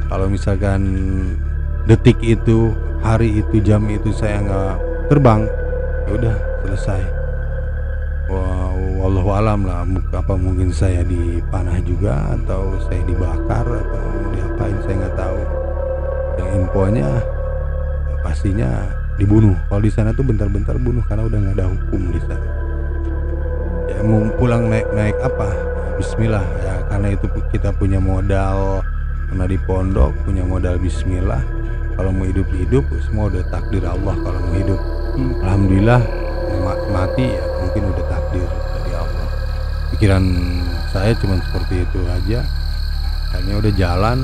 Kalau misalkan detik itu, hari itu, jam itu saya nggak terbang, ya udah selesai. Wallahu alam lah, apa mungkin saya dipanah juga atau saya dibakar atau diapain, saya nggak tahu. Yang infonya pastinya dibunuh. Kalau di sana tuh bentar-bentar bunuh karena udah nggak ada hukum di sana. Ya mau pulang naik apa? Bismillah ya, karena itu kita punya modal, karena di pondok punya modal Bismillah. Kalau mau hidup semua udah takdir Allah. Kalau mau hidup, alhamdulillah. Mati ya mungkin udah takdir dari Allah. Pikiran saya cuma seperti itu aja. Akhirnya udah jalan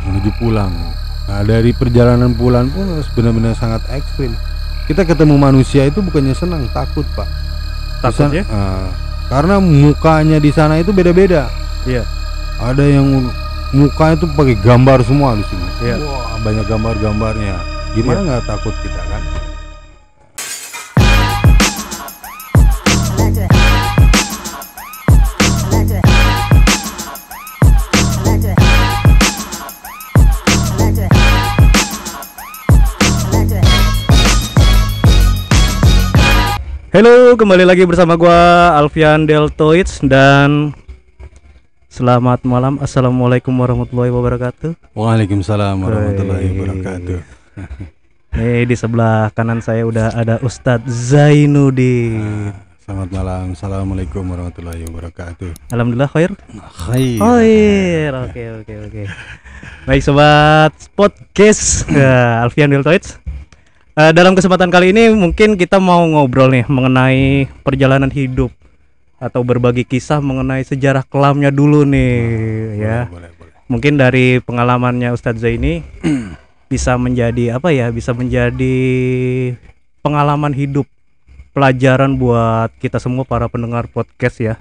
menuju pulang. Nah dari perjalanan pulang pun benar-benar sangat ekstrim. Kita ketemu manusia itu bukannya senang, takut Pak. Takut ya? Karena mukanya di sana itu beda-beda. Iya. Ada yang mukanya itu pakai gambar semua di sini. Iya. Wah banyak gambar-gambarnya. Gimana nggak takut kita kan? Halo, kembali lagi bersama gua Alfian Deltoids dan selamat malam. Assalamualaikum warahmatullahi wabarakatuh. Waalaikumsalam warahmatullahi wabarakatuh. Nih di sebelah kanan saya udah ada Ustadz Zainuddin. Selamat malam. Assalamualaikum warahmatullahi wabarakatuh. Alhamdulillah khair. Khair. Oke. Baik sobat podcast Alfian Deltoids. Dalam kesempatan kali ini mungkin kita mau ngobrol nih mengenai perjalanan hidup atau berbagi kisah mengenai sejarah kelamnya dulu nih ya. Boleh. Mungkin dari pengalamannya Ustadz Zaini bisa menjadi apa ya? Bisa menjadi pengalaman hidup, pelajaran buat kita semua para pendengar podcast ya.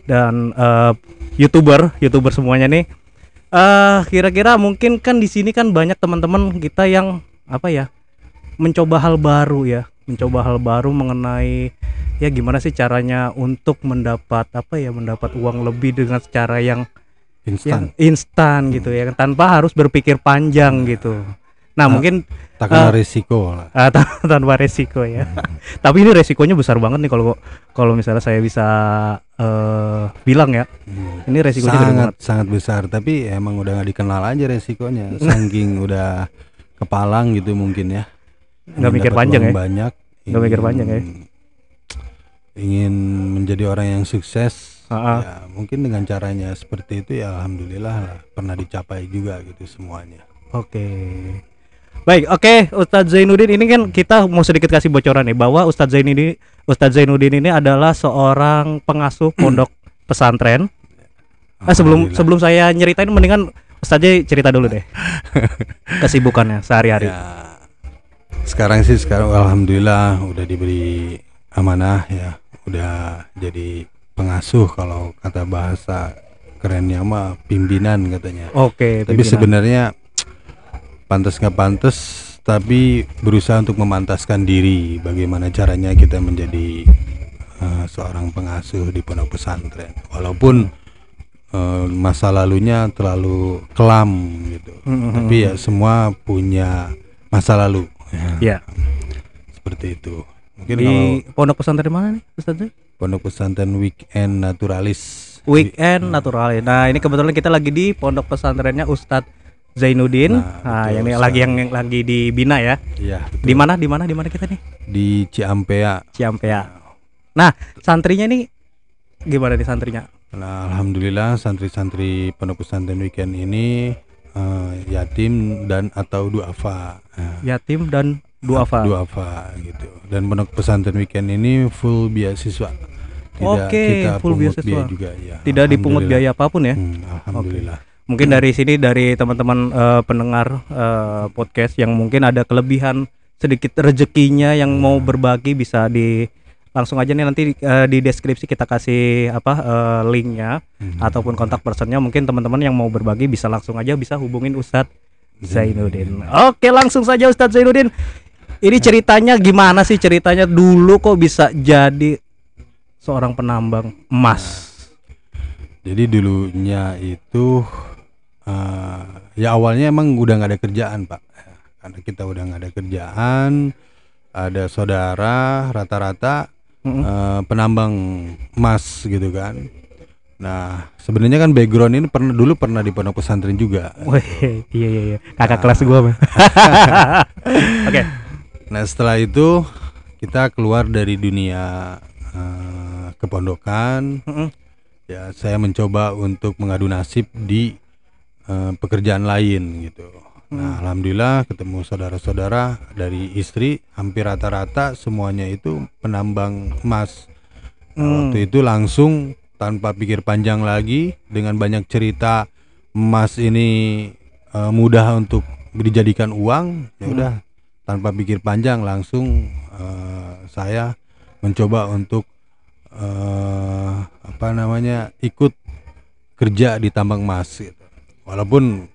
Dan YouTuber semuanya nih. Kira-kira mungkin kan di sini kan banyak teman-teman kita yang apa ya? Mencoba hal baru mengenai ya gimana sih caranya untuk mendapat mendapat uang lebih dengan cara yang instan gitu ya, tanpa harus berpikir panjang gitu. Nah mungkin tak kena resiko lah. Tanpa resiko ya. Tapi ini resikonya besar banget nih kalau misalnya saya bisa bilang ya. Ini resikonya sangat besar, tapi emang udah nggak dikenal aja resikonya. Saking udah kepalang gitu mungkin ya. Nggak mikir panjang ya. Nggak mikir panjang ya. Ingin menjadi orang yang sukses. Ya mungkin dengan caranya seperti itu ya alhamdulillah lah, pernah dicapai juga gitu semuanya. Baik, Ustadz Zainuddin ini kan kita mau sedikit kasih bocoran nih bahwa Ustadz Zainuddin ini adalah seorang pengasuh pondok pesantren. Sebelum saya nyeritain mendingan Ustadz cerita dulu deh. Kesibukannya sehari-hari. Ya. Sekarang alhamdulillah udah diberi amanah ya, udah jadi pengasuh, kalau kata bahasa kerennya mah pimpinan katanya. Tapi sebenarnya pantas nggak pantas, tapi berusaha untuk memantaskan diri bagaimana caranya kita menjadi seorang pengasuh di pondok pesantren, walaupun masa lalunya terlalu kelam gitu. Tapi ya semua punya masa lalu. Ya. Seperti itu. Mungkin di pondok pesantren mana nih Ustadz? Pondok pesantren Weekend Naturalis. Naturalis. Nah, ini kebetulan kita lagi di pondok pesantrennya Ustadz Zainuddin. Nah, yang lagi dibina ya. Iya. Di mana kita nih? Di Ciampea. Nah, santrinya nih gimana nih santrinya? Nah, alhamdulillah santri-santri pondok pesantren Weekend ini yatim dan atau duafa. Yatim dan duafa gitu. Dan pondok pesantren Weekend ini full beasiswa. Kita full beasiswa biaya juga ya. Tidak dipungut biaya apapun ya. Alhamdulillah. Mungkin dari sini dari teman-teman pendengar podcast yang mungkin ada kelebihan sedikit rezekinya yang mau berbagi bisa langsung aja nih nanti di deskripsi kita kasih linknya ataupun kontak personnya. Mungkin teman-teman yang mau berbagi bisa langsung aja bisa hubungin Ustadz Zainuddin. Oke, langsung saja Ustadz Zainuddin. Ini ceritanya gimana sih, ceritanya dulu kok bisa jadi seorang penambang emas? Jadi dulunya itu ya awalnya emang udah nggak ada kerjaan Pak, karena kita udah nggak ada kerjaan, ada saudara rata-rata penambang emas gitu kan. Nah sebenarnya kan background ini dulu pernah di pondok pesantren juga. Wih, iya kakak kelas gua mah. Oke. Nah setelah itu kita keluar dari dunia kepondokan. Ya saya mencoba untuk mengadu nasib di pekerjaan lain gitu. Nah alhamdulillah ketemu saudara-saudara dari istri hampir rata-rata semuanya itu penambang emas. Nah, waktu itu langsung tanpa pikir panjang lagi, dengan banyak cerita emas ini mudah untuk dijadikan uang, ya udah tanpa pikir panjang langsung saya mencoba untuk ikut kerja di tambang emas gitu. Walaupun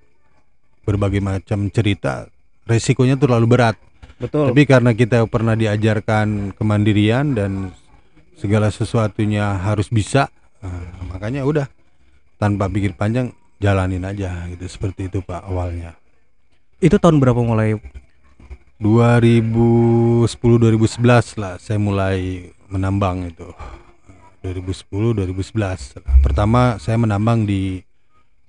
berbagai macam cerita resikonya terlalu berat. Betul. Tapi karena kita pernah diajarkan kemandirian dan segala sesuatunya harus bisa, makanya udah tanpa pikir panjang jalanin aja gitu, seperti itu Pak awalnya. Itu tahun berapa mulai? 2010-2011 lah saya mulai menambang itu. 2010-2011. Pertama saya menambang di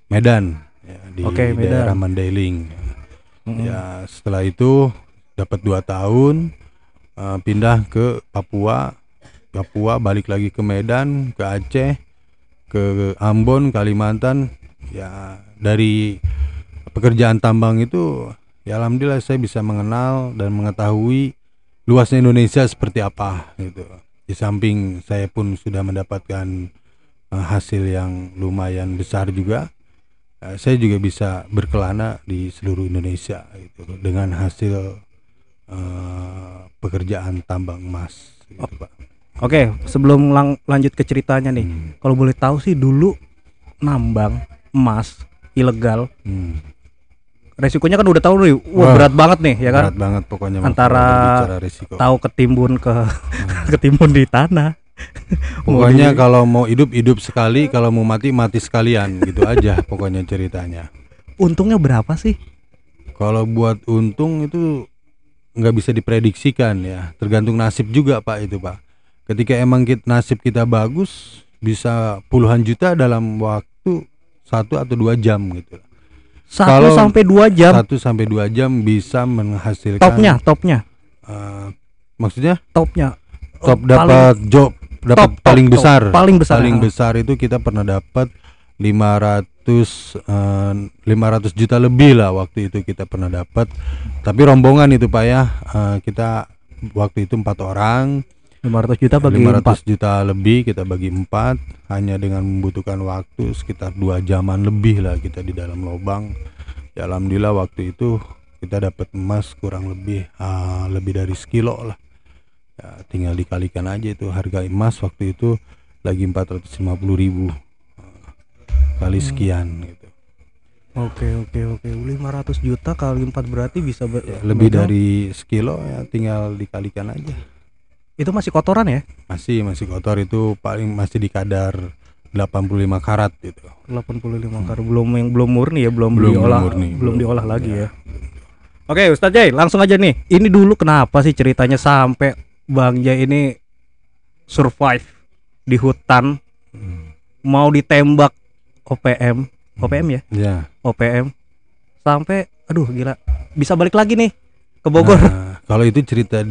Medan ya, di Medan. daerah Mandailing. Ya setelah itu dapat 2 tahun pindah ke Papua, balik lagi ke Medan, ke Aceh, ke Ambon, Kalimantan. Ya dari pekerjaan tambang itu ya alhamdulillah saya bisa mengenal dan mengetahui luasnya Indonesia seperti apa gitu. Di samping saya pun sudah mendapatkan hasil yang lumayan besar juga, saya juga bisa berkelana di seluruh Indonesia gitu dengan hasil pekerjaan tambang emas gitu, Pak. Oke, sebelum lanjut ke ceritanya nih, kalau boleh tahu sih dulu nambang emas ilegal, resikonya kan udah tahu nih, berat banget nih ya kan? Berat banget pokoknya antara tahu ketimbun ketimbun di tanah. Pokoknya kalau mau hidup sekali, kalau mau mati sekalian gitu aja pokoknya ceritanya. Untungnya berapa sih? Kalau buat untung itu nggak bisa diprediksikan ya, tergantung nasib juga Pak itu Pak. Ketika emang nasib kita bagus, bisa puluhan juta dalam waktu 1 atau 2 jam gitu. 1 sampai 2 jam. 1 sampai 2 jam bisa menghasilkan. Topnya. Maksudnya? Topnya. Top dapat job, dapat paling besar. Paling besar itu kita pernah dapat 500 juta lebih lah waktu itu kita pernah dapat. Tapi rombongan itu Pak ya. Kita waktu itu 4 orang. 500 juta bagi 500 juta lebih kita bagi 4, hanya dengan membutuhkan waktu sekitar 2 jaman lebih lah kita di dalam lubang. Ya alhamdulillah waktu itu kita dapat emas kurang lebih dari sekilo lah. Ya, tinggal dikalikan aja itu harga emas waktu itu lagi 450.000 kali sekian gitu. Oke. 500 juta kali 4 berarti bisa lebih dari sekilo ya, tinggal dikalikan aja. Itu masih kotoran ya? Masih kotor, itu paling masih di kadar 85 karat gitu. 85 karat belum murni ya, belum diolah lagi ya. Oke, Ustadz Jai, langsung aja nih. Ini dulu kenapa sih ceritanya sampai Bang Jai ini survive di hutan, mau ditembak OPM ya? Iya. OPM sampai gila, bisa balik lagi nih ke Bogor. Kalau itu cerita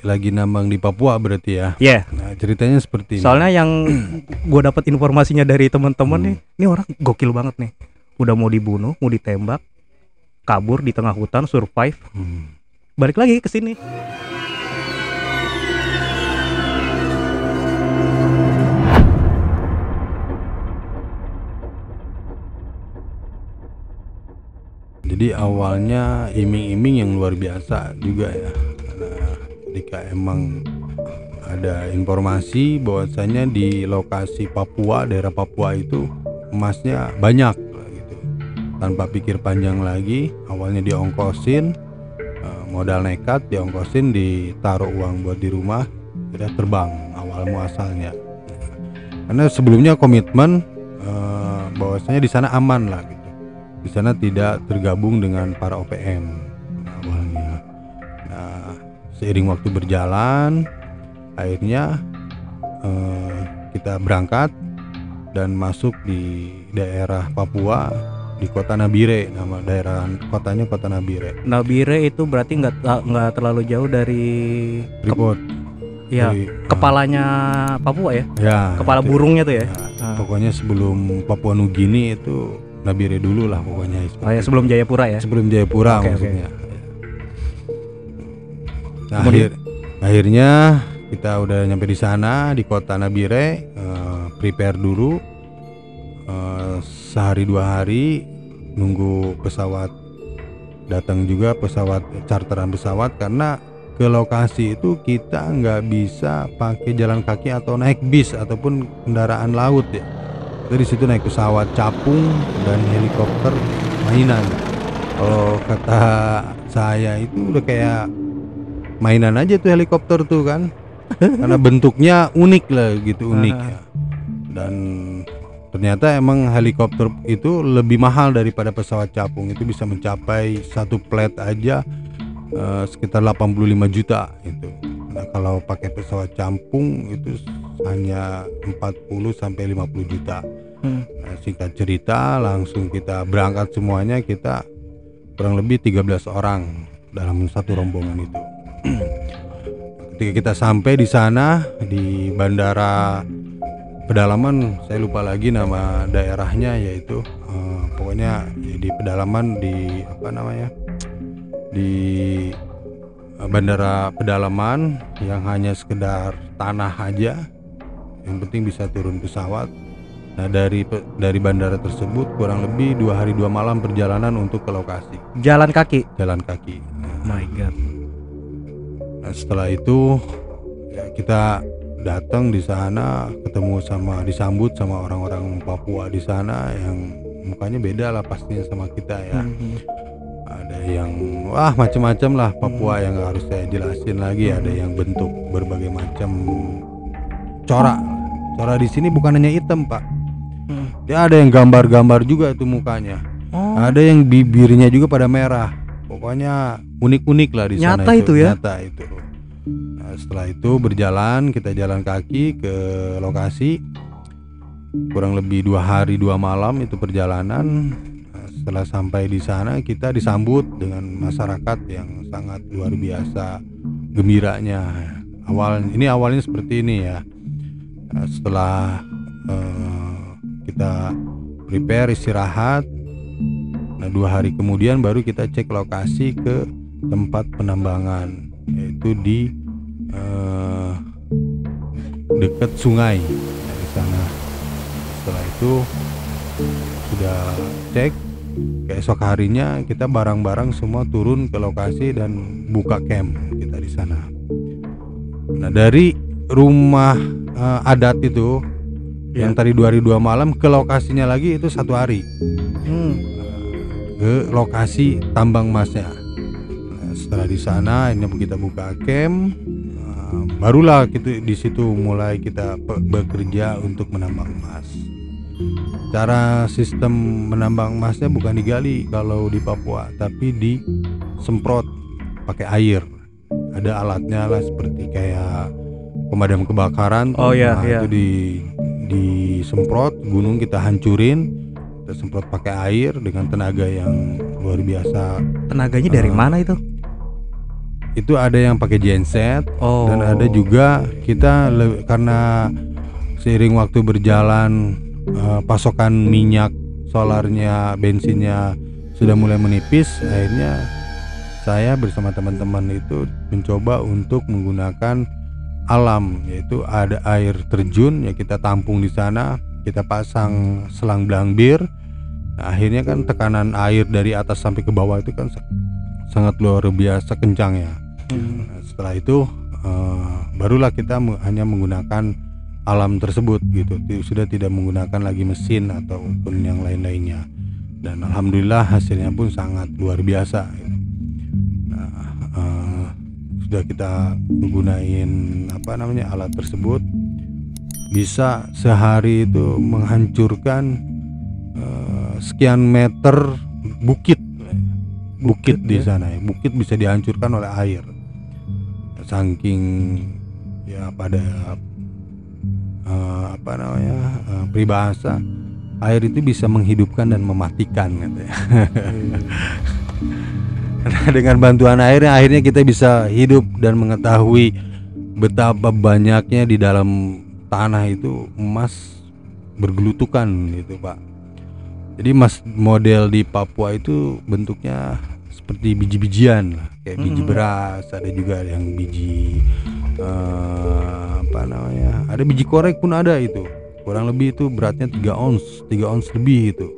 lagi nambang di Papua berarti ya? Iya. Nah, ceritanya seperti ini. Soalnya yang gue dapat informasinya dari teman-teman nih, ini orang gokil banget nih. Udah mau dibunuh, mau ditembak, kabur di tengah hutan, survive, balik lagi ke sini. Jadi awalnya iming-iming yang luar biasa juga ya. Karena ketika emang ada informasi bahwasanya di lokasi Papua, daerah Papua itu emasnya banyak gitu. Tanpa pikir panjang lagi, awalnya diongkosin, modal nekat diongkosin, ditaruh uang buat di rumah, udah terbang awal muasalnya. Karena sebelumnya komitmen bahwasanya di sana aman lah gitu. di sana tidak tergabung dengan para OPM awalnya. Nah, seiring waktu berjalan, akhirnya kita berangkat dan masuk di daerah Papua, di kota Nabire. Nama daerah kotanya kota Nabire. Nabire itu berarti nggak terlalu jauh dari Freeport. ya Dari, kepalanya Papua ya, ya kepala itu, burungnya tuh ya. Pokoknya sebelum Papua Nugini itu Nabire dulu lah pokoknya. Oh ya, sebelum Jayapura ya. Sebelum Jayapura Oke, maksudnya. Nah, Kemudian? akhirnya kita udah nyampe di sana di kota Nabire, prepare dulu sehari 2 hari nunggu pesawat datang juga, pesawat charteran pesawat, karena ke lokasi itu kita nggak bisa pakai jalan kaki atau naik bis ataupun kendaraan laut ya. Dari situ naik pesawat capung dan helikopter mainan. Kalau kata saya itu udah kayak mainan aja tuh helikopter tuh kan. Karena bentuknya unik lah gitu, unik ya. Dan ternyata emang helikopter itu lebih mahal daripada pesawat capung. Itu bisa mencapai satu plat aja sekitar 85 juta itu. Nah, kalau pakai pesawat capung itu hanya 40 sampai 50 juta. Nah, singkat cerita langsung kita berangkat semuanya, kita kurang lebih 13 orang dalam satu rombongan itu. Ketika kita sampai di sana di bandara pedalaman, saya lupa lagi nama daerahnya, yaitu pokoknya di pedalaman, di apa namanya, di bandara pedalaman yang hanya sekedar tanah aja, yang penting bisa turun pesawat. Nah, dari bandara tersebut kurang lebih 2 hari 2 malam perjalanan untuk ke lokasi. Jalan kaki. Nah, My God. Nah, setelah itu ya kita datang di sana, disambut sama orang-orang Papua di sana yang mukanya beda lah pastinya sama kita ya. Ada yang macam-macam lah Papua yang harus saya jelasin lagi. Ada yang bentuk berbagai macam corak. Corak di sini bukan hanya hitam, Pak. Dia ada yang gambar-gambar juga tuh mukanya. Ada yang bibirnya juga pada merah. Pokoknya unik-unik lah di sana. Nyata itu ya? Nyata itu. Nah, setelah itu berjalan, kita jalan kaki ke lokasi. Kurang lebih 2 hari 2 malam itu perjalanan. Nah, setelah sampai di sana kita disambut dengan masyarakat yang sangat luar biasa gembiranya. Awalnya seperti ini ya. Nah, setelah kita prepare istirahat, nah 2 hari kemudian baru kita cek lokasi ke tempat penambangan, yaitu di dekat sungai. Nah, di sana. Setelah itu sudah cek, keesok harinya kita bareng-bareng semua turun ke lokasi dan buka camp kita di sana. Nah, dari rumah adat itu yang tadi 2 hari 2 malam ke lokasinya lagi itu 1 hari. Ke lokasi tambang emasnya. Nah, setelah di sana ini kita buka camp, barulah gitu di situ mulai kita bekerja untuk menambang emas. Cara sistem menambang emasnya bukan digali kalau di Papua, tapi disemprot pakai air. Ada alatnya lah seperti kayak pemadam kebakaran. Itu disemprot, gunung kita hancurin, kita semprot pakai air dengan tenaga yang luar biasa. Tenaganya dari mana itu? Itu ada yang pakai genset, dan ada juga kita karena seiring waktu berjalan pasokan minyak solarnya, bensinnya sudah mulai menipis. Akhirnya saya bersama teman-teman itu mencoba untuk menggunakan alam, yaitu ada air terjun ya, kita tampung di sana, kita pasang selang blambir. Nah, akhirnya kan tekanan air dari atas sampai ke bawah itu kan sangat luar biasa kencang ya. Nah, setelah itu barulah kita hanya menggunakan alam tersebut gitu, sudah tidak menggunakan lagi mesin ataupun yang lain-lainnya, dan alhamdulillah hasilnya pun sangat luar biasa gitu. Nah, sudah kita menggunakan alat tersebut, bisa sehari itu menghancurkan sekian meter bukit di ya. sana ya. Bukit bisa dihancurkan oleh air. Saking ya pada peribahasa, air itu bisa menghidupkan dan mematikan katanya. Nah, dengan bantuan airnya akhirnya kita bisa hidup dan mengetahui betapa banyaknya di dalam tanah itu emas bergelutukan gitu Pak. Jadi emas model di Papua itu bentuknya seperti biji-bijian lah, kayak biji beras, ada juga yang biji ada biji korek pun ada itu. Kurang lebih itu beratnya 3 ons lebih itu.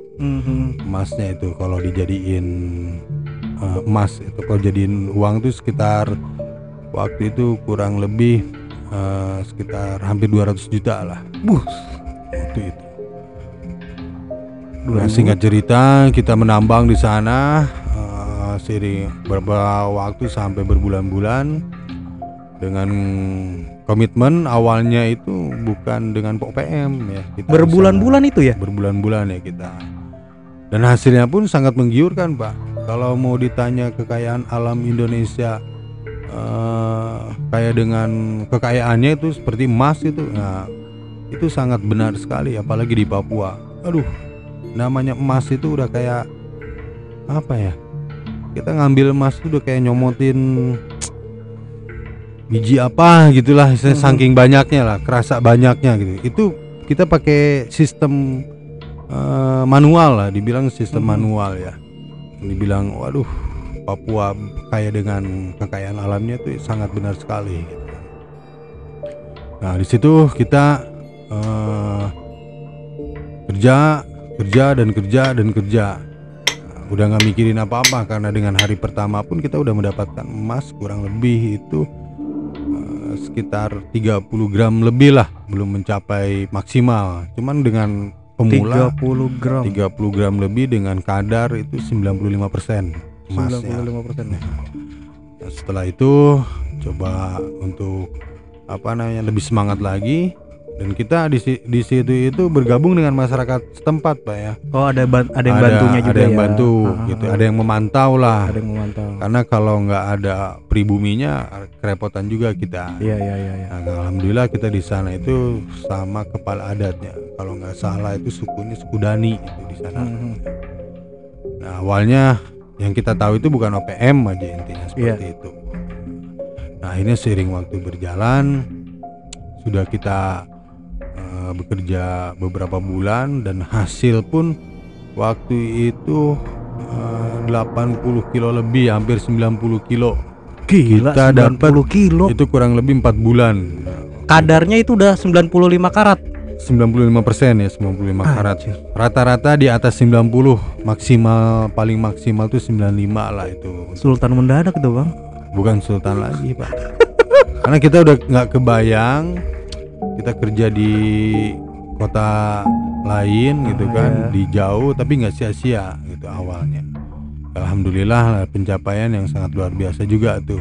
Emasnya itu kalau dijadiin emas itu, kalau jadiin uang itu sekitar waktu itu kurang lebih sekitar hampir 200 juta lah. Waktu itu. Nah, singkat cerita kita menambang di sana seiring beberapa waktu sampai berbulan-bulan dengan komitmen awalnya itu bukan dengan OPM ya. Kita Berbulan-bulan itu ya? Berbulan-bulan ya kita. Dan hasilnya pun sangat menggiurkan Pak. Kalau mau ditanya kekayaan alam Indonesia kayak dengan kekayaannya itu seperti emas itu, nah itu sangat benar sekali, apalagi di Papua. Aduh, namanya emas itu udah kayak apa ya? Kita ngambil emas itu udah kayak nyomotin biji apa gitulah, saking banyaknya lah, kerasa banyaknya gitu. Itu kita pakai sistem manual lah, dibilang sistem manual ya. Dibilang waduh, Papua kaya dengan kekayaan alamnya itu sangat benar sekali gitu. Nah di situ kita kerja dan kerja. Udah nggak mikirin apa-apa, karena dengan hari pertama pun kita udah mendapatkan emas kurang lebih itu sekitar 30 gram lebih lah, belum mencapai maksimal. Cuman dengan pemula 30 gram lebih dengan kadar itu 95% emasnya. 95%. Nah, setelah itu coba untuk lebih semangat lagi, dan kita di situ itu bergabung dengan masyarakat setempat Pak ya. Oh ada yang bantunya juga ada yang ya? bantu gitu, ada yang memantau lah. Ada yang memantau. Karena kalau nggak ada pribuminya kerepotan juga kita. Iya. Nah, alhamdulillah kita di sana itu sama kepala adatnya. Kalau nggak salah itu sukunya suku Dani itu di sana. Nah awalnya yang kita tahu itu bukan OPM aja intinya seperti itu. Nah akhirnya seiring waktu berjalan sudah kita bekerja beberapa bulan, dan hasil pun waktu itu 80 kilo lebih, hampir 90 kilo. Gila, Kita dapat 90 kilo. itu kurang lebih 4 bulan. Kadarnya itu udah 95 karat. 95% ya, 95 karat. Rata-rata di atas 90, maksimal paling maksimal tuh 95 lah itu. Sultan mendadak itu Bang. Bukan sultan lagi Pak. Karena kita udah nggak kebayang kita kerja di kota lain gitu kan, di jauh, tapi nggak sia-sia gitu awalnya. Alhamdulillah lah, pencapaian yang sangat luar biasa juga tuh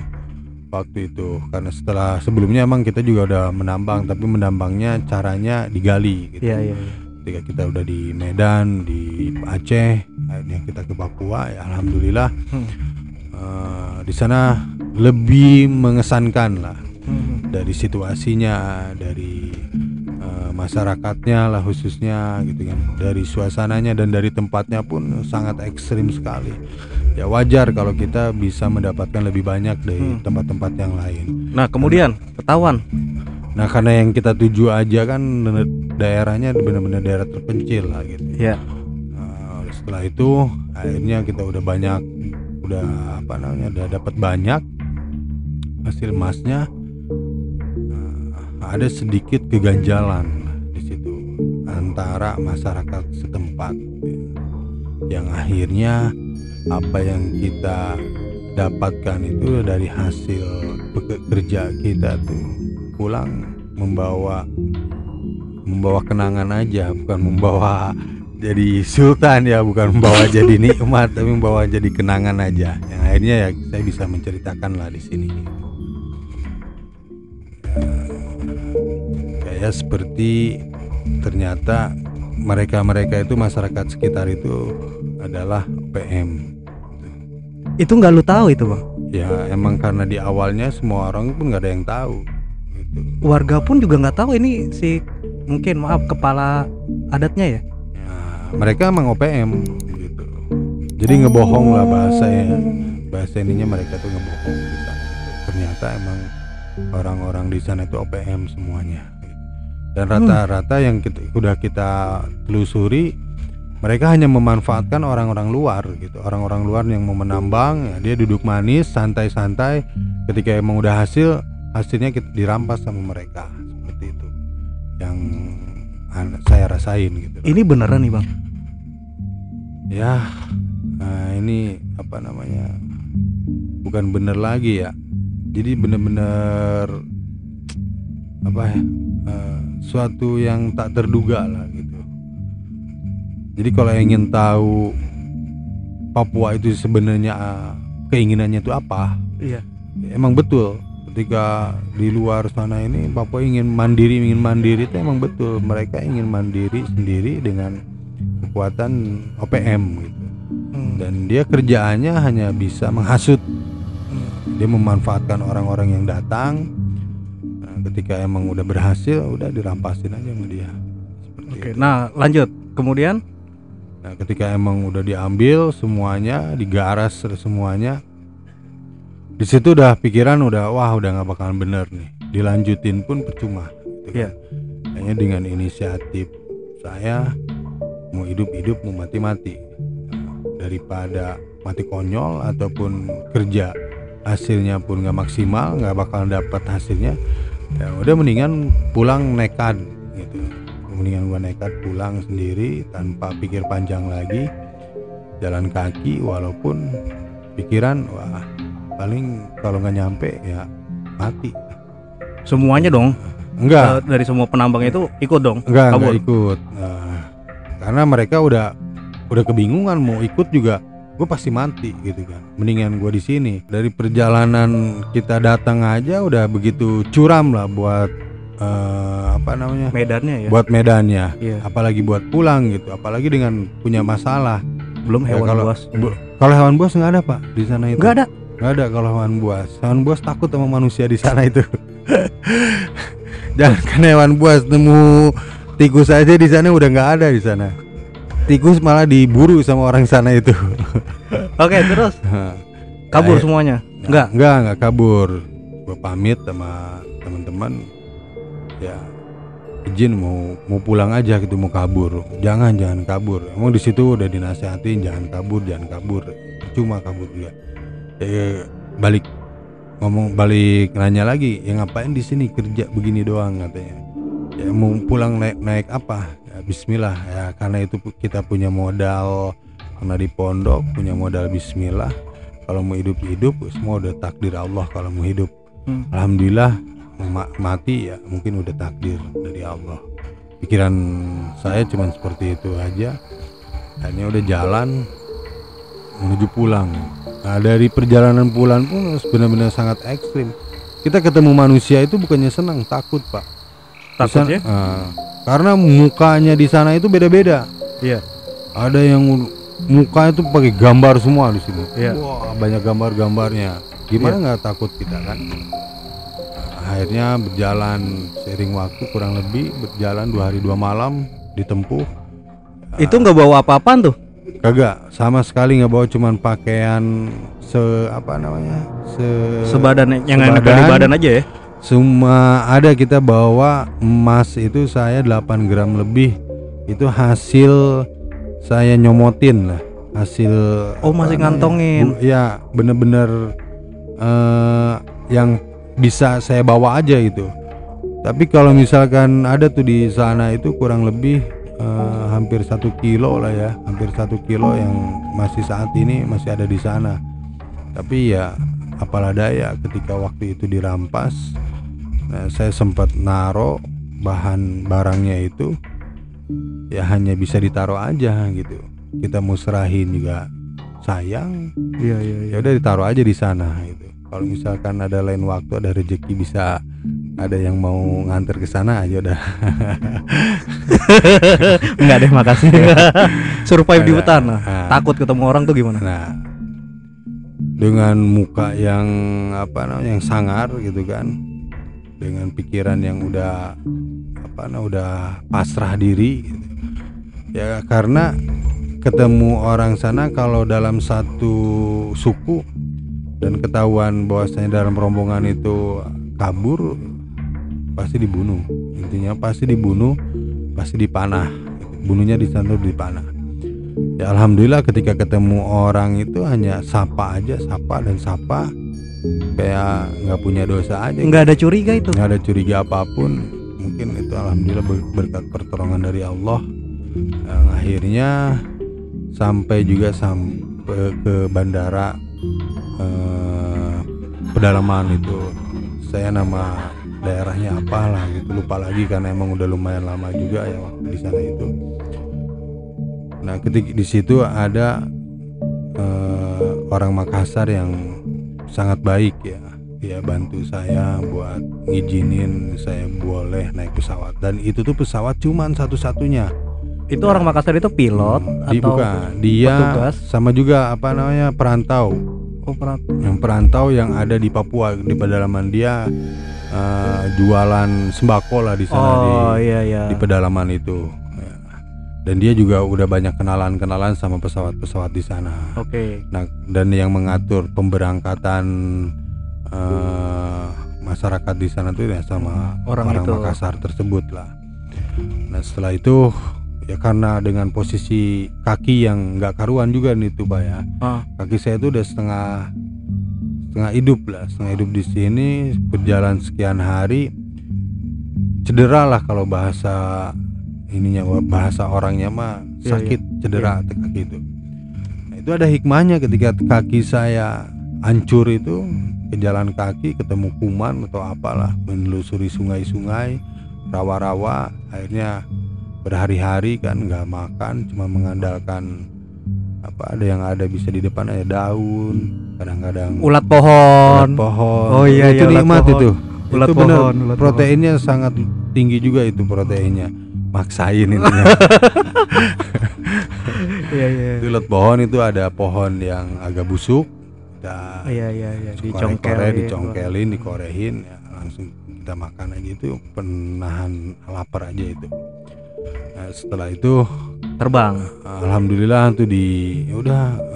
waktu itu. Karena sebelumnya emang kita juga udah menambang, tapi menambangnya caranya digali gitu. Iya. Ketika kita udah di Medan, di Aceh, akhirnya kita ke Papua ya alhamdulillah. Di sana lebih mengesankan lah, dari situasinya, dari masyarakatnya lah khususnya gitu kan, dari suasananya dan dari tempatnya pun sangat ekstrim sekali. Ya wajar kalau kita bisa mendapatkan lebih banyak dari tempat-tempat yang lain. Nah kemudian ketahuan. Nah karena yang kita tuju aja kan daerahnya benar-benar daerah terpencil lah gitu. Iya. Setelah itu akhirnya kita udah dapat banyak hasil emasnya. Ada sedikit keganjalan di situ antara masyarakat setempat, yang akhirnya apa yang kita dapatkan itu dari hasil bekerja kita tuh pulang membawa kenangan aja, bukan membawa jadi sultan ya, bukan membawa jadi nikmat, tapi membawa jadi kenangan aja, yang akhirnya ya saya bisa menceritakan lah di sini. Kayak seperti ternyata mereka itu masyarakat sekitar itu adalah OPM. Itu nggak lu tahu itu bang? Ya emang karena di awalnya semua orang pun nggak ada yang tahu gitu. Warga pun juga nggak tahu ini si mungkin maaf kepala adatnya ya. Ya, mereka emang OPM gitu. Jadi ngebohong lah bahasa ininya, mereka tuh ngebohong di sana. Ternyata emang orang-orang di sana itu OPM semuanya. Dan rata-rata yang udah kita telusuri, mereka hanya memanfaatkan orang-orang luar gitu. Orang-orang luar yang mau menambang, ya dia duduk manis, santai-santai. Ketika emang udah hasilnya kita dirampas sama mereka. Seperti itu yang saya rasain gitu. Ini beneran nih bang? Ya, nah ini apa namanya? Bukan bener lagi ya. Jadi bener-bener apa ya? Suatu yang tak terduga lah gitu. Jadi kalau ingin tahu Papua itu sebenarnya keinginannya itu apa? Iya. Emang betul. Ketika di luar sana ini Papua ingin mandiri itu emang betul. Mereka ingin mandiri sendiri dengan kekuatan OPM gitu. Dan dia kerjaannya hanya bisa menghasut. Dia memanfaatkan orang-orang yang datang. Ketika emang udah berhasil, udah dirampasin aja sama dia. Oke, nah lanjut. Kemudian? Nah, ketika emang udah diambil semuanya, digaras semuanya, di situ udah pikiran udah nggak bakalan bener nih. Dilanjutin pun percuma. Gitu kan. Kayaknya dengan inisiatif saya mau hidup mau mati. Daripada mati konyol ataupun kerja hasilnya pun nggak maksimal, nggak bakalan dapat hasilnya. Ya udah mendingan pulang nekat gitu. Mendingan gua nekat pulang sendiri tanpa pikir panjang lagi, jalan kaki walaupun pikiran paling kalau nggak nyampe ya mati. Semuanya dong? Enggak. Dari semua penambang itu ikut dong? Enggak ikut. Karena mereka udah kebingungan mau ikut juga. Gue pasti mati gitu kan. Mendingan gue di sini. Dari perjalanan kita datang aja udah begitu curam lah buat medannya ya. Buat medannya. Iya. Apalagi buat pulang gitu. Apalagi dengan punya masalah. Belum hewan buas. Kalau hewan buas nggak ada pak di sana itu. Nggak ada. Nggak ada kalau hewan buas. Hewan buas takut sama manusia di sana itu. Jangan kan hewan buas, nemu tikus aja di sana udah nggak ada di sana. Tikus malah diburu sama orang sana itu. Oke, terus kabur semuanya? Enggak kabur. Gue pamit sama teman-teman. Ya izin mau pulang aja gitu, mau kabur. Jangan kabur. Emang di situ udah dinasihatin jangan kabur. Cuma kabur juga. Balik nanya lagi, ya ngapain di sini kerja begini doang katanya. Ya mau pulang naik apa? Bismillah ya, karena itu kita punya modal karena di pondok, punya modal bismillah. Kalau mau hidup semua udah takdir Allah. Kalau mau hidup alhamdulillah, mati ya mungkin udah takdir dari Allah. Pikiran saya cuma seperti itu aja. Akhirnya udah jalan menuju pulang. Nah dari perjalanan pulang pun benar-benar sangat ekstrim. Kita ketemu manusia itu bukannya senang, takut pak. Takutnya? Karena mukanya di sana itu beda-beda. Iya. Ada yang muka itu pakai gambar semua di sini. Iya. Wah banyak gambarnya. Gimana nggak takut kita kan? Akhirnya berjalan seiring waktu kurang lebih berjalan 2 hari 2 malam ditempuh. Itu nggak bawa apa-apaan tuh? Kagak, sama sekali nggak bawa, cuman pakaian sebadan yang enak dari badan aja ya. Semua ada, kita bawa emas itu saya 8 gram lebih. Itu hasil saya nyomotin lah, hasil. Oh masih ngantongin? Ya bener-bener yang bisa saya bawa aja gitu. Tapi kalau misalkan ada tuh di sana itu kurang lebih hampir 1 kilo lah ya, hampir 1 kilo yang masih saat ini masih ada di sana. Tapi ya apalah daya, ketika waktu itu dirampas, saya sempat naro barangnya itu ya hanya bisa ditaruh aja gitu. Kita mau serahin juga sayang. Iya. Ya udah ditaruh aja di sana gitu. Kalau misalkan ada lain waktu, ada rezeki bisa ada yang mau nganter ke sana aja udah. Enggak deh, makasih. Survive di Ada. hutan. Takut ketemu orang tuh gimana? Nah, dengan muka yang yang sangar gitu kan, dengan pikiran yang udah udah pasrah diri gitu. Ya karena ketemu orang sana kalau dalam satu suku dan ketahuan bahwasanya dalam rombongan itu kabur, pasti dibunuh. Intinya pasti dibunuh, pasti dipanah. Bunuhnya di sana dipanah. Ya alhamdulillah ketika ketemu orang itu hanya sapa aja, sapa dan sapa, kayak nggak punya dosa aja. Nggak ada curiga itu. Nggak ada curiga apapun. Mungkin itu alhamdulillah berkat pertolongan dari Allah. Yang akhirnya sampai ke bandara pedalaman itu. Saya nama daerahnya apalah gitu, lupa lagi karena emang udah lumayan lama juga ya waktu di sana itu. Nah ketika di situ ada orang Makassar yang sangat baik ya, dia bantu saya buat ngizinin saya boleh naik pesawat, dan itu tuh pesawat cuman satu-satunya. Itu orang Makassar itu pilot atau bukan, dia petugas? sama juga perantau. Oh, Yang perantau yang ada di Papua, di pedalaman dia jualan sembako lah di sana di pedalaman itu. Ya. Dan dia juga udah banyak kenalan sama pesawat-pesawat di sana. Oke. Nah, dan yang mengatur pemberangkatan masyarakat di sana tuh ya sama orang itu. Makassar tersebut lah. Nah, setelah itu ya karena dengan posisi kaki yang nggak karuan juga nih tuh Pak ya. Kaki saya itu udah setengah hidup di sini, berjalan sekian hari, cedera lah kalau bahasa orangnya mah, sakit cedera kaki itu. Nah, itu ada hikmahnya ketika kaki saya hancur itu, ke jalan kaki ketemu kuman atau apalah, menelusuri sungai-sungai, rawa-rawa, akhirnya berhari-hari kan nggak makan, cuma mengandalkan ada yang ada bisa di depan aja, daun, kadang-kadang ulat pohon. Oh iya, itu nikmat pohon. Itu ulat bener, pohon, proteinnya sangat tinggi juga itu proteinnya, maksain intinya. Iya. Ulat pohon itu ada pohon yang agak busuk, dicongkelin, dikorehin, ya, langsung kita makan aja, itu penahan lapar aja itu. Nah, setelah itu terbang. Alhamdulillah tuh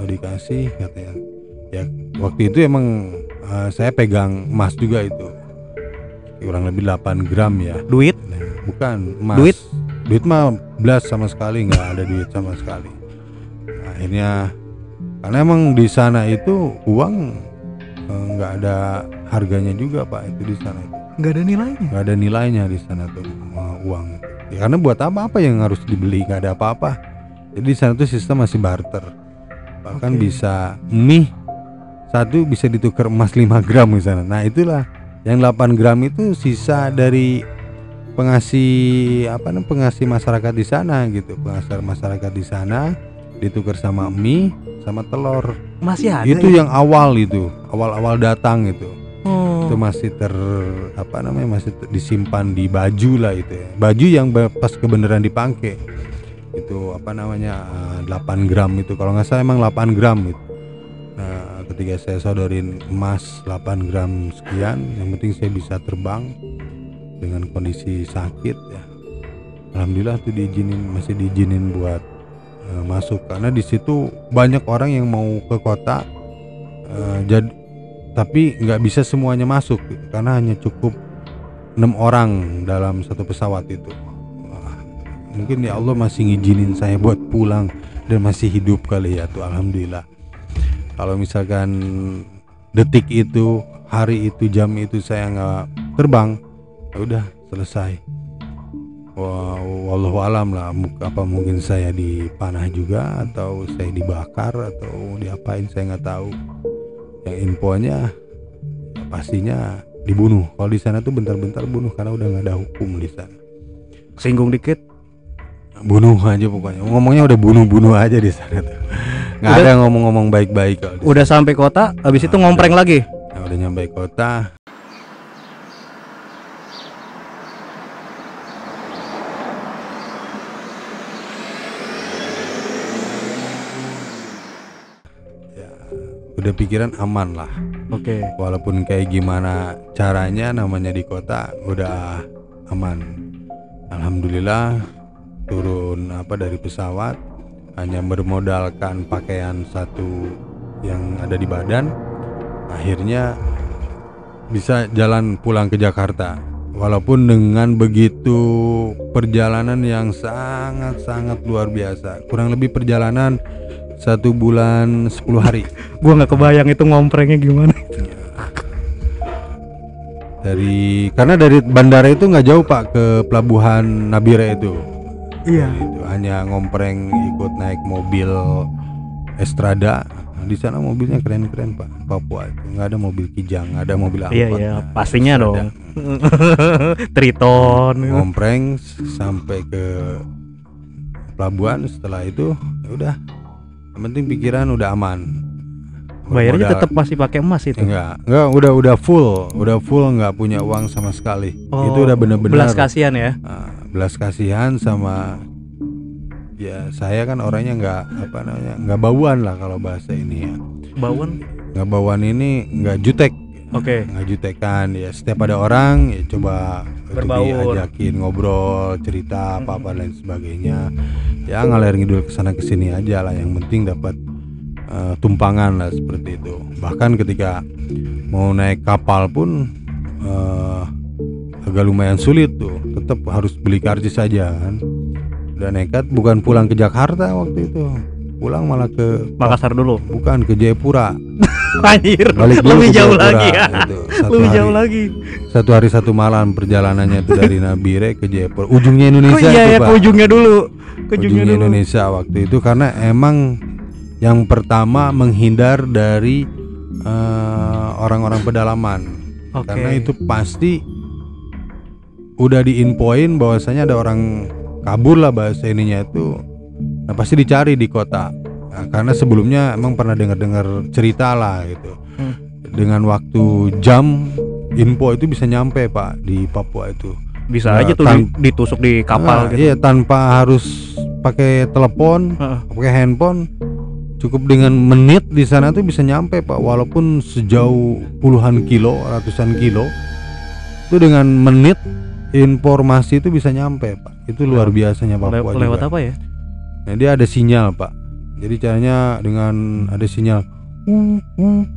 dikasih katanya. Ya waktu itu emang saya pegang emas juga itu, kurang lebih 8 gram ya. Duit? Bukan emas. Duit mah blas sama sekali, nggak ada duit sama sekali. Nah, akhirnya karena emang di sana itu uang nggak ada harganya juga Pak, itu di sana itu. Nggak ada nilainya. Nggak ada nilainya di sana tuh uang. Ya, karena buat apa yang harus dibeli, nggak ada apa-apa. Jadi di sana tuh sistem masih barter. Bahkan bisa mie satu bisa ditukar emas 5 gram di sana. Nah itulah yang 8 gram itu sisa dari pengasih masyarakat di sana gitu. Pengasih masyarakat di sana ditukar sama mie sama telur. Masih ada. Itu yang awal datang itu. Itu masih masih disimpan di baju lah itu ya. Baju yang pas kebenaran dipakai itu 8 gram itu, kalau nggak salah emang 8 gram itu. Nah ketika saya sodorin emas 8 gram sekian, yang penting saya bisa terbang dengan kondisi sakit ya, alhamdulillah tuh masih diizinin buat masuk, karena di situ banyak orang yang mau ke kota, tapi nggak bisa semuanya masuk gitu, karena hanya cukup 6 orang dalam satu pesawat itu. Mungkin ya Allah masih ngizinin saya buat pulang dan masih hidup kali ya tuh, alhamdulillah. Kalau misalkan detik itu, hari itu, jam itu saya nggak terbang, ya udah selesai. Wallahu alam lah, mungkin saya dipanah juga, atau saya dibakar, atau diapain saya nggak tahu. Yang infonya pastinya dibunuh. Kalau di sana tuh bentar-bentar bunuh, karena udah nggak ada hukum di sana. Singgung dikit, bunuh aja pokoknya. Ngomongnya udah bunuh aja di sana tuh. Nggak ada ngomong-ngomong baik-baik. Udah sampai kota, habis itu ngompreng lagi. Nah, udah nyampe kota. pikiran aman lah. Oke. Walaupun kayak gimana caranya, namanya di kota udah aman. Alhamdulillah turun dari pesawat hanya bermodalkan pakaian satu yang ada di badan, akhirnya bisa jalan pulang ke Jakarta. Walaupun dengan begitu perjalanan yang sangat-sangat luar biasa, kurang lebih perjalanan 1 bulan 10 hari. Gua nggak kebayang itu ngomprengnya gimana. Karena dari bandara itu nggak jauh Pak ke pelabuhan Nabire itu. Iya. Itu hanya ngompreng, ikut naik mobil Estrada. Di sana mobilnya keren-keren Pak. Papua itu nggak ada mobil Kijang, nggak ada mobil angkot. Iya, pastinya Estrada. dong. Triton. Ngompreng sampai ke pelabuhan. Setelah itu ya udah, yang penting pikiran udah aman. Bayarnya tetap masih pakai emas itu. Enggak, udah full, nggak punya uang sama sekali. Itu udah benar-benar belas kasihan ya. Belas kasihan sama, ya saya kan orangnya nggak bauan lah kalau bahasa ini ya. Bauan? Nggak bauan ini nggak jutek. Oke. Nggak jutekan ya, setiap ada orang ya coba Berbaur, diajakin ngobrol, cerita apa dan sebagainya. Ya ngalir ngidul kesana kesini aja lah, yang penting dapat tumpangan lah, seperti itu. Bahkan ketika mau naik kapal pun agak lumayan sulit tuh, tetap harus beli karcis saja kan. Udah nekat, bukan pulang ke Jakarta waktu itu, pulang malah ke Makassar dulu. bukan ke Jayapura. Anjir, Balik dulu lebih ke jauh Jayapura, lagi ya. gitu. Lebih jauh lagi. 1 hari 1 malam perjalanannya itu dari Nabire ke Jayapura. Ujungnya Indonesia Iya itu, ya, Pak. ke ujungnya dulu. Ujungnya Indonesia waktu itu, karena emang yang pertama menghindar dari orang-orang pedalaman. Oke. Karena itu pasti udah diinfoin bahwasanya ada orang kabur lah, bahasa ininya itu. Nah, pasti dicari di kota. Nah, karena sebelumnya emang pernah dengar cerita lah gitu. Dengan waktu jam info itu bisa nyampe Pak di Papua itu. Bisa Nah, aja tuh ditusuk di kapal gitu. Iya, tanpa harus pakai telepon, pakai handphone. Cukup dengan menit di sana tuh bisa nyampe Pak, walaupun sejauh puluhan kilo, ratusan kilo. Itu dengan menit informasi itu bisa nyampe Pak. Itu luar biasanya Papua juga. Lewat apa ya? Nah, dia ada sinyal Pak. Jadi caranya dengan ada sinyal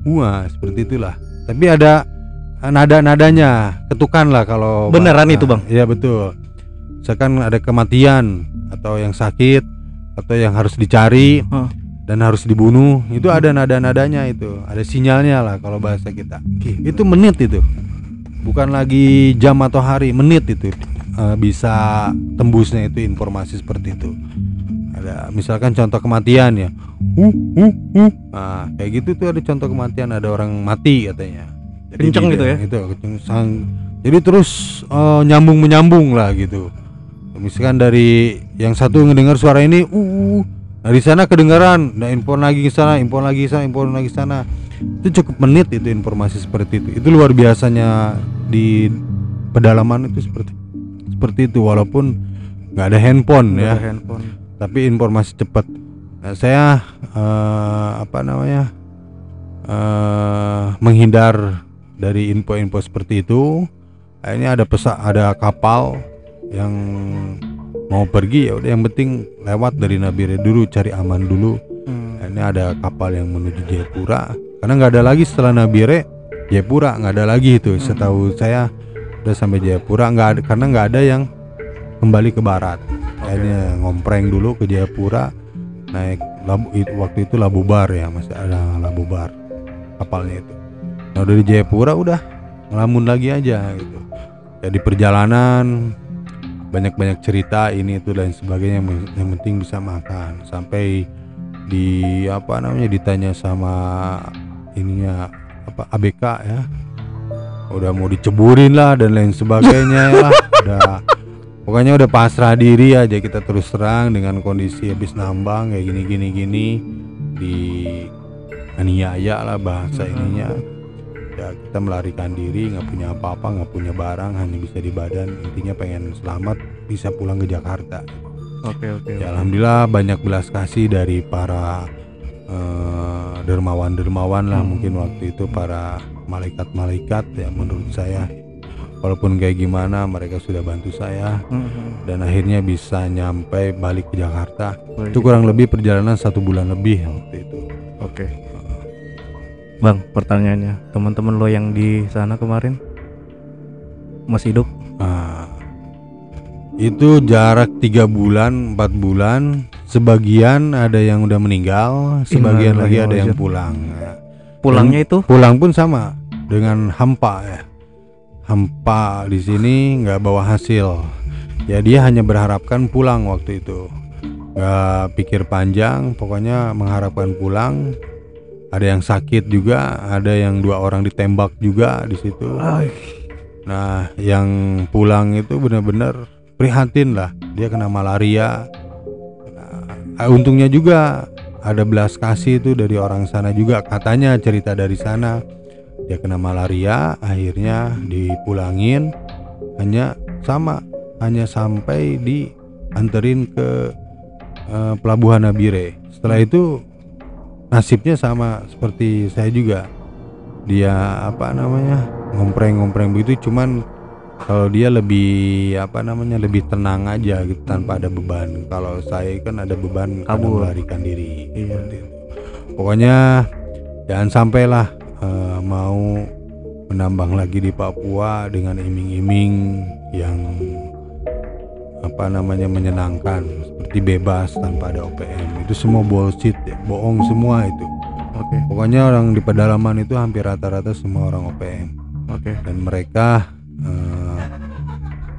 wah, seperti itulah. Tapi ada nada-nadanya, ketukan lah kalau beneran itu Bang? Iya betul. Misalkan ada kematian atau yang sakit atau yang harus dicari dan harus dibunuh, itu ada nada-nadanya, itu ada sinyalnya lah kalau bahasa kita. Itu menit itu, bukan lagi jam atau hari, menit itu bisa tembusnya itu informasi seperti itu. Ada misalkan contoh kematian ya, nah kayak gitu tuh, ada contoh kematian, ada orang mati katanya. Jadi kenceng gitu ya? Itu kenceng. Jadi terus nyambung lah gitu. Misalkan dari yang satu ngedengar suara ini, dari sana kedengaran, nah info lagi ke sana, info lagi sana. Itu cukup menit itu informasi seperti itu. Itu luar biasanya di pedalaman itu seperti itu, walaupun nggak ada handphone ya. Tapi informasi cepat. Nah, saya menghindar dari info-info seperti itu. Akhirnya ada kapal yang mau pergi, ya udah yang penting lewat dari Nabire dulu, cari aman dulu. Ini ada kapal yang menuju Jayapura, karena nggak ada lagi setelah Nabire Jayapura, nggak ada lagi itu. Setahu saya udah sampai Jayapura, nggak ada, karena nggak ada yang kembali ke barat. Akhirnya ngompreng dulu ke Jayapura, naik waktu itu Labubar ya, masih ada Labubar kapalnya itu. Nah dari Jayapura udah ngelamun lagi aja gitu. Ya di perjalanan banyak cerita ini itu dan sebagainya, yang penting bisa makan. Sampai ditanya sama ininya ABK ya, udah mau diceburin lah dan lain sebagainya lah. Pokoknya udah pasrah diri aja kita, terus terang dengan kondisi habis nambang kayak gini di aniaya lah bahasa ininya. Ya kita melarikan diri, nggak punya apa-apa, nggak punya barang, hanya bisa di badan. Intinya pengen selamat, bisa pulang ke Jakarta. Oke. Ya alhamdulillah banyak belas kasih dari para dermawan lah mungkin waktu itu, para malaikat-malaikat ya menurut saya. Walaupun kayak gimana mereka sudah bantu saya dan akhirnya bisa nyampe balik ke Jakarta. Itu kurang lebih perjalanan 1 bulan lebih waktu itu. Oke. Bang, pertanyaannya, teman-teman lo yang di sana kemarin masih hidup? Itu jarak 3 bulan, 4 bulan. Sebagian ada yang udah meninggal, sebagian lagi ada yang pulang. Pulangnya Dan itu? pulang pun sama dengan hampa ya. Hampa di sini nggak bawa hasil. Ya dia hanya berharapkan pulang waktu itu. Nggak pikir panjang, pokoknya mengharapkan pulang. Ada yang sakit juga, ada yang 2 orang ditembak juga di situ. Nah, yang pulang itu benar-benar prihatin lah. Dia kena malaria. Nah, untungnya juga ada belas kasih itu dari orang sana juga, katanya cerita dari sana. Dia kena malaria, akhirnya dipulangin, hanya sampai dianterin ke Pelabuhan Nabire. Setelah itu nasibnya sama seperti saya juga. Dia ngompreng begitu, cuman kalau dia lebih lebih tenang aja gitu, tanpa ada beban. Kalau saya kan ada beban karena melarikan diri. Seperti itu. Pokoknya jangan sampailah mau menambang lagi di Papua dengan iming-iming yang menyenangkan, seperti bebas tanpa ada OPM. Itu semua bullshit ya, bohong semua itu. Pokoknya orang di pedalaman itu hampir rata-rata semua orang OPM. Dan mereka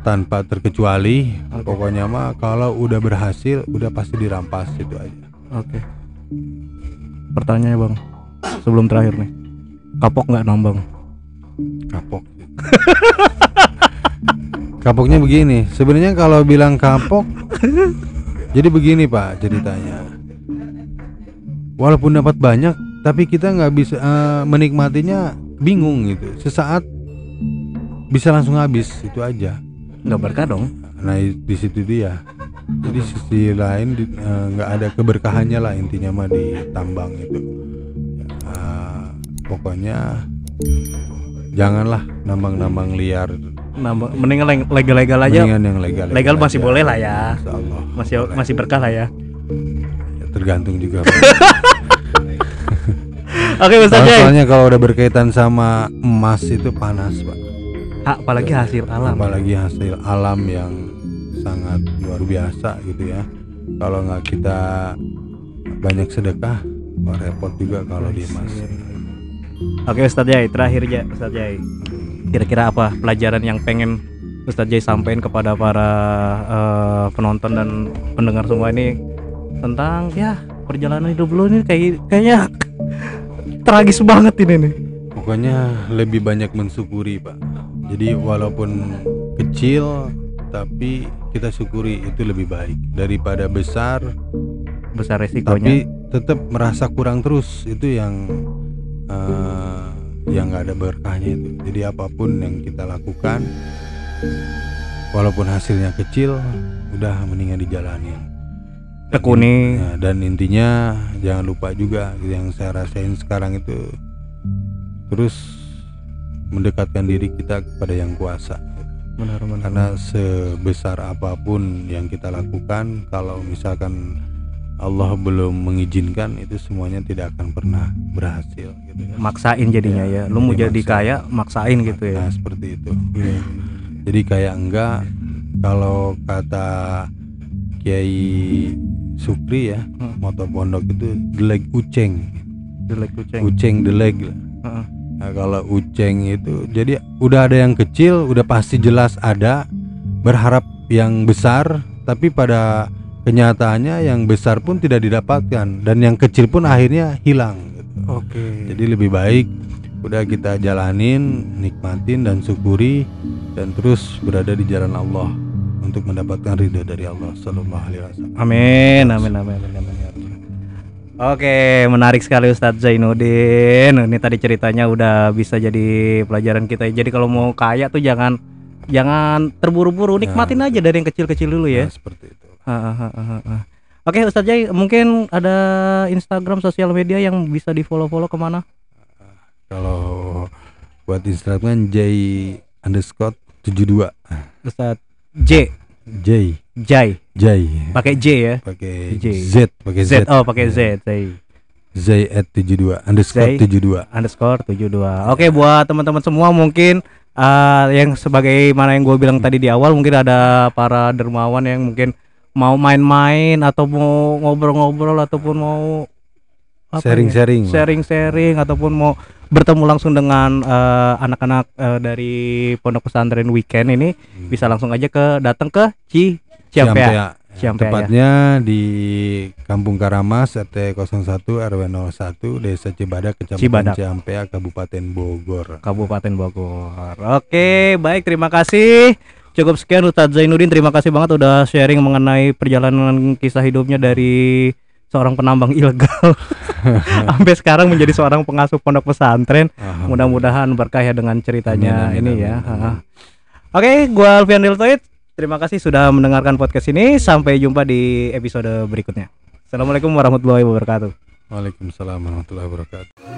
tanpa terkecuali, pokoknya mah kalau udah berhasil udah pasti dirampas, itu aja. Pertanyaannya Bang, sebelum terakhir nih, kapok nggak nambang? Kapok. Kapoknya begini, sebenarnya kalau bilang kapok, jadi begini Pak ceritanya. Walaupun dapat banyak, tapi kita nggak bisa menikmatinya, bingung gitu. Sesaat bisa langsung habis, itu aja. Nggak berkah dong. Nah di situ dia. Jadi sisi lain nggak ada keberkahannya lah intinya mah di tambang itu. Pokoknya janganlah nambang-nambang liar. Mendingan legal-legal aja. Mendingan yang legal. Legal masih boleh lah ya. Insyaallah. Masih berkah lah ya. Tergantung juga. Oke Ustaz Jai. Soalnya kalau udah berkaitan sama emas itu panas Pak. Apalagi hasil alam. Apalagi hasil alam yang sangat luar biasa gitu ya. Kalau nggak kita banyak sedekah, repot juga kalau di emas. Oke Ustaz Jai, terakhir aja Ustaz Jai. Kira-kira apa pelajaran yang pengen Ustaz Jai sampaikan kepada para penonton dan pendengar semua ini tentang ya perjalanan hidup lu ini kayaknya tragis banget ini nih. Pokoknya lebih banyak mensyukuri Pak. Jadi walaupun kecil tapi kita syukuri, itu lebih baik daripada besar resikonya. Tapi tetap merasa kurang terus, itu yang nggak ada berkahnya itu. Jadi apapun yang kita lakukan, walaupun hasilnya kecil, udah mendingan dijalanin. Tekuni. Ya, dan intinya jangan lupa juga yang saya rasain sekarang itu, terus mendekatkan diri kita kepada yang kuasa. Benar. Karena sebesar apapun yang kita lakukan, kalau misalkan Allah belum mengizinkan, itu semuanya tidak akan pernah berhasil gitu ya. Maksain jadinya ya. Lu mau jadi kaya maksain gitu ya. Nah, seperti itu. Jadi kayak enggak, kalau kata Kiai Sukri ya, moto pondok itu deleg uceng. Uceng deleg. Nah, kalau uceng itu jadi udah ada yang kecil, udah pasti jelas ada, berharap yang besar, tapi pada kenyataannya yang besar pun tidak didapatkan, dan yang kecil pun akhirnya hilang gitu. Jadi lebih baik udah kita jalanin, nikmatin dan syukuri, dan terus berada di jalan Allah untuk mendapatkan ridha dari Allah Sallallahu Alaihi Wasallam. Amin. Oke, menarik sekali Ustadz Zainuddin. Ini tadi ceritanya udah bisa jadi pelajaran kita. Jadi kalau mau kaya tuh jangan terburu-buru, nikmatin aja dari yang kecil-kecil dulu ya. Seperti itu. Oke, Ustadz Jai, mungkin ada Instagram, sosial media yang bisa di-follow kemana? Kalau buat Instagram J_72. Ustadz J Jai pakai J ya, pakai J. Z, pakai Z. Oh pakai Z, Z@72 _72. Oke, buat teman-teman semua mungkin yang sebagaimana yang gue bilang tadi di awal, mungkin ada para dermawan yang mungkin mau main-main atau mau ngobrol-ngobrol ataupun mau sharing ataupun mau bertemu langsung dengan anak-anak dari Pondok Pesantren Weekend ini, bisa langsung aja datang ke Ciampea. Tepatnya di Kampung Karamas, RT 01 RW 01, Desa Cibadak, Kecamatan Ciampea, Kabupaten Bogor. Oke, baik, terima kasih. Cukup sekian Ustadz Zainuddin, terima kasih banget udah sharing mengenai perjalanan kisah hidupnya dari seorang penambang ilegal sampai sekarang menjadi seorang pengasuh pondok pesantren. Mudah-mudahan berkah ya dengan ceritanya ini ya. Oke, gua Alfian Deltoid. Terima kasih sudah mendengarkan podcast ini. Sampai jumpa di episode berikutnya. Assalamualaikum warahmatullahi wabarakatuh. Waalaikumsalam warahmatullahi wabarakatuh.